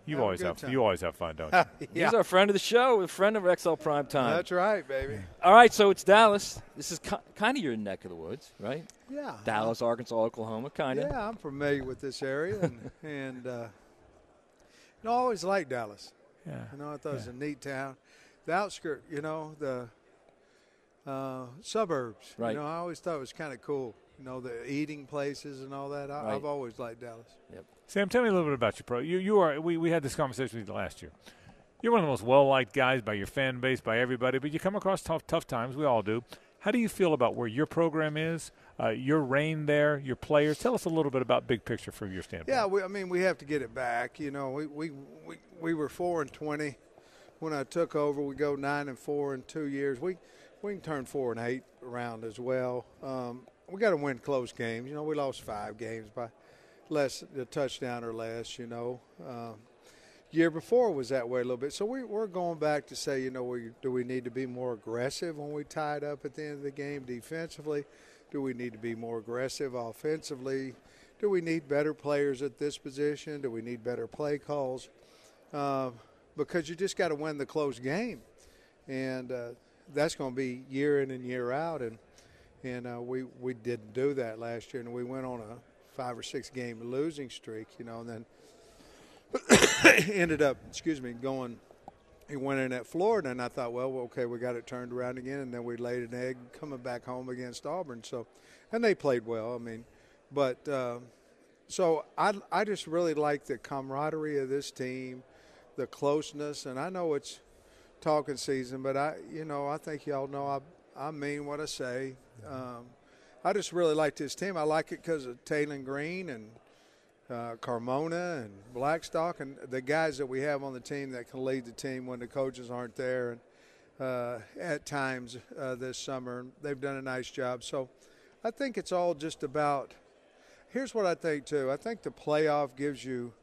You always have fun, don't you? Yeah. He's our friend of the show, a friend of XL Prime Time. That's right, baby. All right, so it's Dallas. This is kind of your neck of the woods, right? Yeah. Dallas, Arkansas, Oklahoma, kind of. Yeah, I'm familiar with this area, and I always liked Dallas. Yeah. I thought it was a neat town. The outskirts, the suburbs. Right. I always thought it was kind of cool. The eating places and all that. I've always liked Dallas. Yep. Sam, tell me a little bit about your pro. You are. We had this conversation with you last year. You're one of the most well-liked guys by your fan base, by everybody, but you come across tough times. We all do. How do you feel about where your program is, your reign there, your players? Tell us a little bit about big picture from your standpoint. Yeah, we have to get it back. We were 4-20 when I took over. We go 9-4 in 2 years. We can turn 4-8 around as well. We got to win close games. We lost 5 games by a touchdown or less. Year before was that way a little bit. So we're going back to say, do we need to be more aggressive when we tie it up at the end of the game defensively? Do we need to be more aggressive offensively? Do we need better players at this position? Do we need better play calls? Because you just got to win the close game. And that's going to be year in and year out. And we didn't do that last year. And we went on a 5 or 6 game losing streak, and then ended up, going and winning at Florida. And I thought, well, okay, we got it turned around again. And then we laid an egg coming back home against Auburn. So, and they played well. So I just really like the camaraderie of this team, the closeness. And I know it's talking season, but I think y'all know I mean what I say. I just really like this team. I like it because of Taylen Green and Carmona and Blackstock and the guys that we have on the team that can lead the team when the coaches aren't there. And at times this summer, they've done a nice job. So I think it's all just about – here's what I think, too. I think the playoff gives you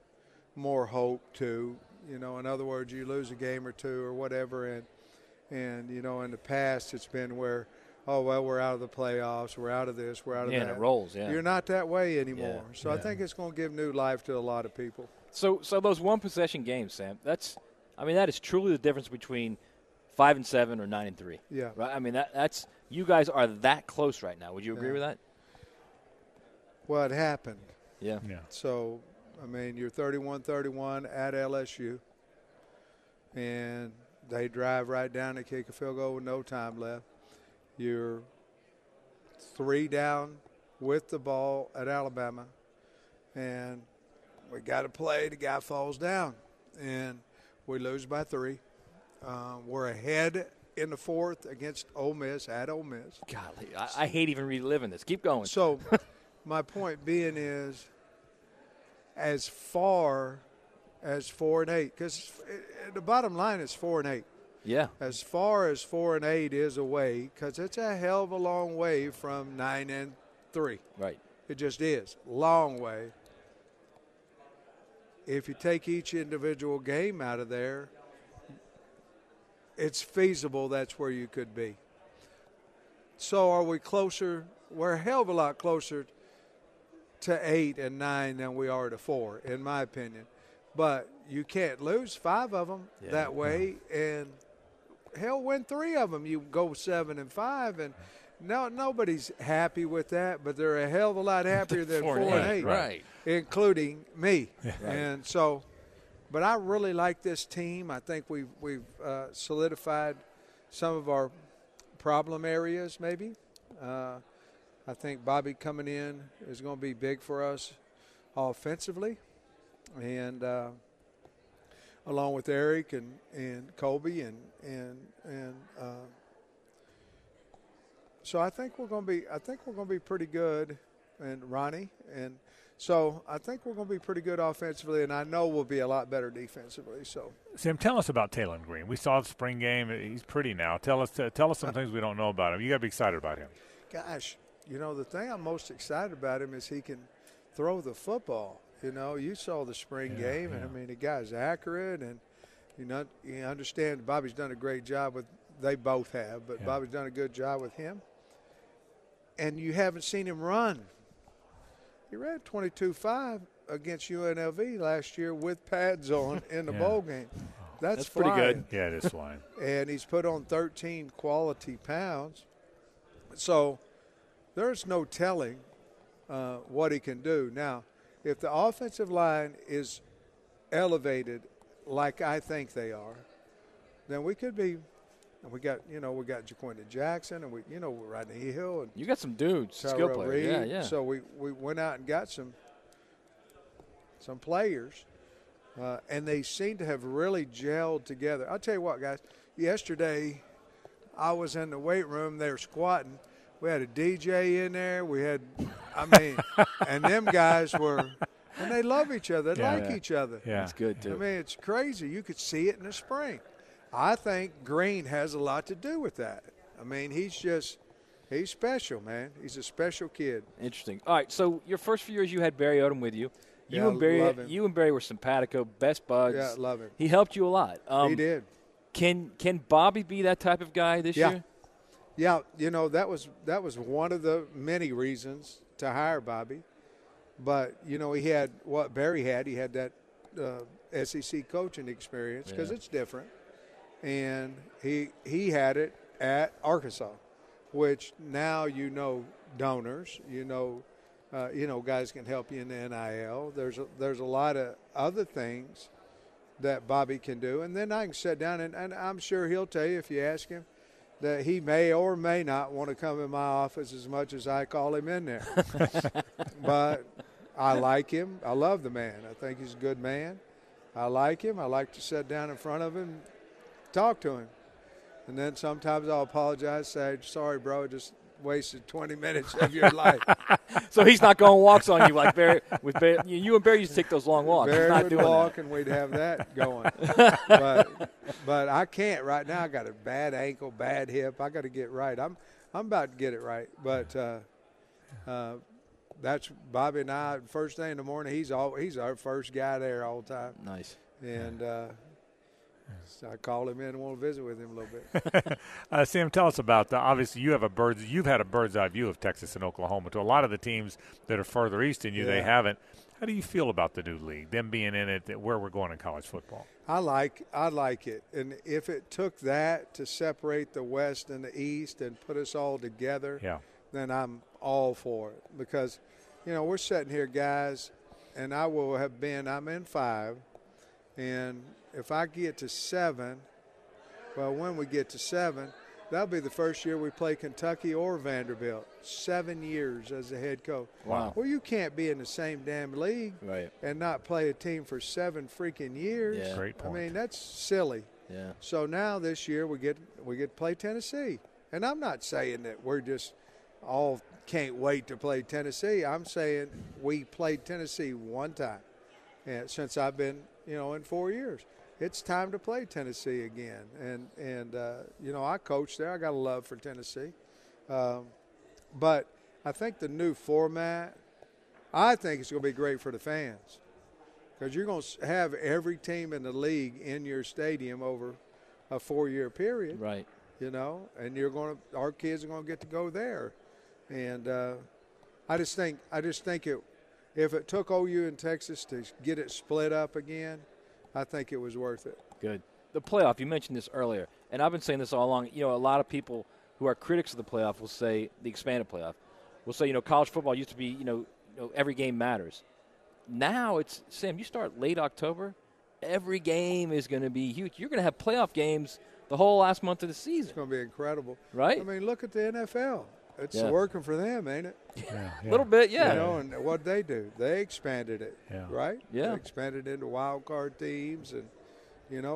more hope, too. In other words, you lose a game or two or whatever, and in the past it's been where – oh, well, we're out of the playoffs, we're out of this, we're out of that. Yeah, it rolls, yeah. You're not that way anymore. Yeah. So I think it's going to give new life to a lot of people. So those one-possession games, Sam, that is truly the difference between 5-7 or 9-3. Yeah. Right? That's you guys are that close right now. Would you agree with that? Well, it happened. Yeah. So, you're 31-31 at LSU, and they drive right down and kick a field goal with no time left. You're 3 down with the ball at Alabama, and we got to play. The guy falls down, and we lose by 3. We're ahead in the 4th against Ole Miss, at Ole Miss. Golly, I hate even reliving this. Keep going. So my point being is as far as 4-8, because the bottom line is 4-8. Yeah. As far as 4-8 is away, because it's a hell of a long way from 9-3. Right. It just is. Long way. If you take each individual game out of there, it's feasible that's where you could be. So are we closer? We're a hell of a lot closer to 8 and 9 than we are to 4, in my opinion. But you can't lose 5 of them that way, and hell, win 3 of them. You go 7-5, and nobody's happy with that. But they're a hell of a lot happier than 4-8, right? Including me. Yeah. Right. And so, but I really like this team. I think we've solidified some of our problem areas. Maybe I think Bobby coming in is going to be big for us offensively, and along with Eric and Colby and so I think we're going to be pretty good, and Ronnie, and so I think we're going to be pretty good offensively, and I know we'll be a lot better defensively. So Sam, tell us about Taylen Green. We saw the spring game. He's pretty now. Tell us some things we don't know about him. You got to be excited about him. Gosh, the thing I'm most excited about him is he can throw the football. You saw the spring game, and the guy's accurate, and you understand Bobby's done a great job with. They both have, but Bobby's done a good job with him. And you haven't seen him run. He ran 22.5 against UNLV last year with pads on in the bowl game. That's pretty flying. good. Yeah, it is flying. And he's put on 13 quality pounds. So there's no telling what he can do. Now, if the offensive line is elevated like I think they are, then we could be. We got Jaquinta Jackson, and we're Rodney Hill, and You got some dudes, skill Tyrell players. Reed. Yeah. So we went out and got some players, and they seem to have really gelled together. I'll tell you what, guys. Yesterday, I was in the weight room. They were squatting. We had a DJ in there. And them guys were, and they love each other. They like each other. Yeah. That's good, too. I mean, it's crazy. You could see it in the spring. I think Green has a lot to do with that. I mean, he's special, man. He's a special kid. Interesting. All right, so your first few years you had Barry Odom with you. Love him. You and Barry were simpatico, best buds. Yeah, love him. He helped you a lot. He did. Can Bobby be that type of guy this year? Yeah, that was one of the many reasons to hire Bobby. But, he had what Barry had. He had that SEC coaching experience because it's different. And he had it at Arkansas, which now donors, guys can help you in the NIL. There's a lot of other things that Bobby can do. And then I can sit down, and I'm sure he'll tell you if you ask him that he may or may not want to come in my office as much as I call him in there. But I like him. I love the man. I think he's a good man. I like him. I like to sit down in front of him, talk to him. And then sometimes I'll apologize, say, sorry, bro, just wasted 20 minutes of your life. So he's not going walks on you like Barry. With Barry, you and Barry used to take those long walks. Barry he's not would doing walk, that. and we'd have that going. but I can't right now. I got a bad ankle, bad hip. I got to get right. I'm about to get it right. But that's Bobby and I. First thing in the morning, he's our first guy there all the time. Nice. And so I called him in and want to visit with him a little bit. Sam, tell us about obviously you've had a bird's eye view of Texas and Oklahoma. To a lot of the teams that are further east than you, they haven't. How do you feel about the new league, them being in it, where we're going in college football? I like it, and if it took that to separate the West and the East and put us all together, then I'm all for it. Because, we're sitting here, guys, and I'm in 5, and if I get to 7, when we get to 7, that'll be the first year we play Kentucky or Vanderbilt. 7 years as a head coach. Wow. Well, you can't be in the same damn league and not play a team for 7 freaking years. Yeah. Great point. I mean, that's silly. Yeah. So now this year we get to play Tennessee. And I'm not saying that we're just all can't wait to play Tennessee. I'm saying we played Tennessee one time since I've been, in 4 years. It's time to play Tennessee again. And I coached there. I got a love for Tennessee. But I think the new format, I think it's going to be great for the fans because you're going to have every team in the league in your stadium over a 4-year period. Right. And our kids are going to get to go there. And I just think if it took OU and Texas to get it split up again, I think it was worth it. Good. The playoff, you mentioned this earlier, and I've been saying this all along. A lot of people who are critics of the playoff will say the expanded playoff. Will say, college football used to be, every game matters. Now it's, Sam, you start late October, every game is going to be huge. You're going to have playoff games the whole last month of the season. It's going to be incredible. Right? I mean, look at the NFL. It's working for them, ain't it? A little bit, yeah. And what they do, they expanded it, right? Yeah. They expanded into wild card teams and,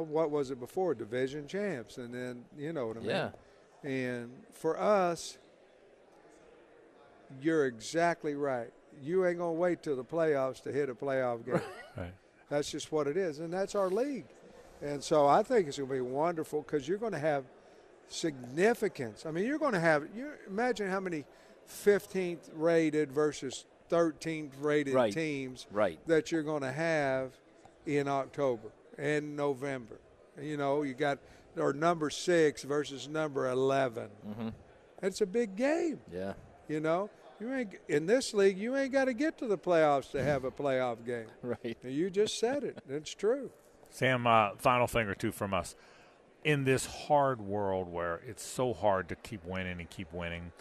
what was it before? Division champs. And then, you know what I mean? Yeah. And for us, you're exactly right. You ain't going to wait till the playoffs to hit a playoff game. Right. That's just what it is. And that's our league. And so I think it's going to be wonderful because you're going to have significance. I mean, you're going to have – imagine how many 15th rated versus 13th rated teams that you're going to have in October and November. You got – or number 6 versus number 11. Mm-hmm. It's a big game. Yeah. And in this league, you ain't got to get to the playoffs to have a playoff game. Right. You just said it. It's true. Sam, final thing or two from us. In this hard world where it's so hard to keep winning,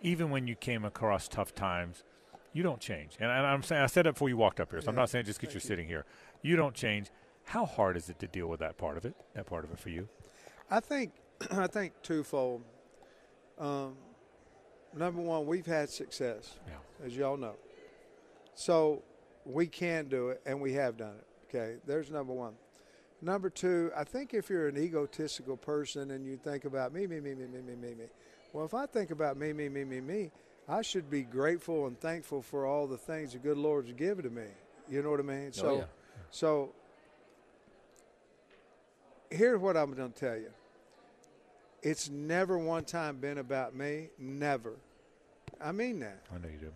even when you came across tough times, you don't change. And I'm saying, I said it before you walked up here, so I'm not saying just because you're sitting here. You don't change. How hard is it to deal with that part of it for you? I think twofold. Number one, we've had success, as y'all know. So we can do it, and we have done it. Okay, there's number one. Number two, I think if you're an egotistical person and you think about me, well, if I think about me, I should be grateful and thankful for all the things the good Lord's given to me. You know what I mean? So here's what I'm going to tell you. It's never one time been about me. Never. I mean that. I know you do.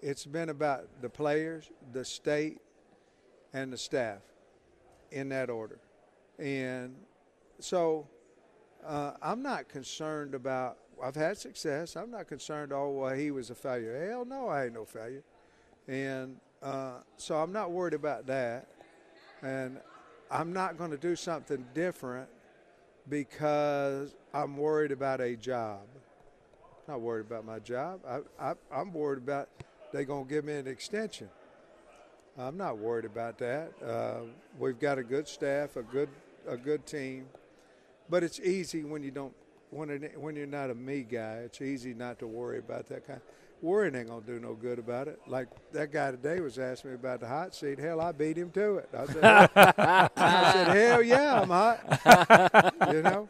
It's been about the players, the state, and the staff, in that order. And so I'm not concerned about – I've had success. I'm not concerned, he was a failure. Hell no, I ain't no failure. And so I'm not worried about that. And I'm not going to do something different because I'm worried about a job. I'm not worried about my job. I'm worried about they're going to give me an extension. I'm not worried about that. We've got a good staff, a good team, but it's easy when you don't when you're not a me guy. It's easy not to worry about that kind. Worrying ain't gonna do no good about it. Like that guy today was asking me about the hot seat. Hell, I beat him to it. I said, hell yeah, I'm hot. You know.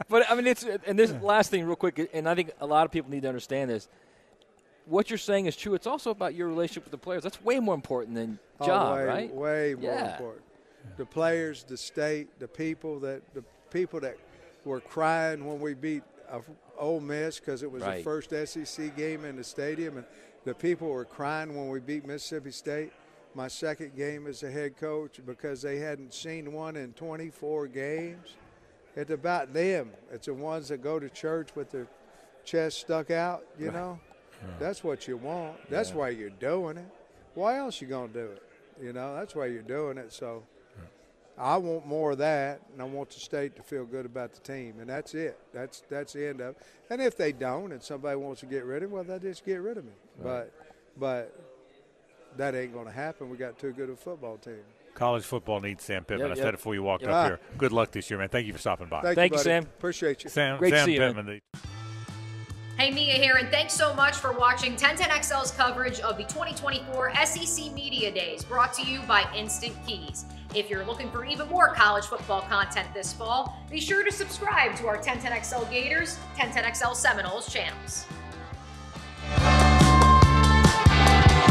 But I mean, and this last thing, real quick, and I think a lot of people need to understand this. What you're saying is true. It's also about your relationship with the players. That's way more important than job, right? Way more important. The players, the state, the people that were crying when we beat Ole Miss because it was the first SEC game in the stadium, and the people were crying when we beat Mississippi State. My second game as a head coach because they hadn't seen one in 24 games. It's about them. It's the ones that go to church with their chest stuck out, you know. That's what you want. That's why you're doing it. Why else you going to do it? You know, that's why you're doing it. So I want more of that, and I want the state to feel good about the team, and that's it. That's the end of it. And if they don't and somebody wants to get rid of me, well, they just get rid of me. Right. But that ain't going to happen. We got too good a football team. College football needs Sam Pittman. I said it before you walked up here. Good luck this year, man. Thank you for stopping by. Thank you, Sam. Appreciate you. Sam Great to see you, Pittman. Hey, Mia here, and thanks so much for watching 1010XL's coverage of the 2024 SEC Media Days, brought to you by Instant Keys. If you're looking for even more college football content this fall, be sure to subscribe to our 1010XL Gators, 1010XL Seminoles channels.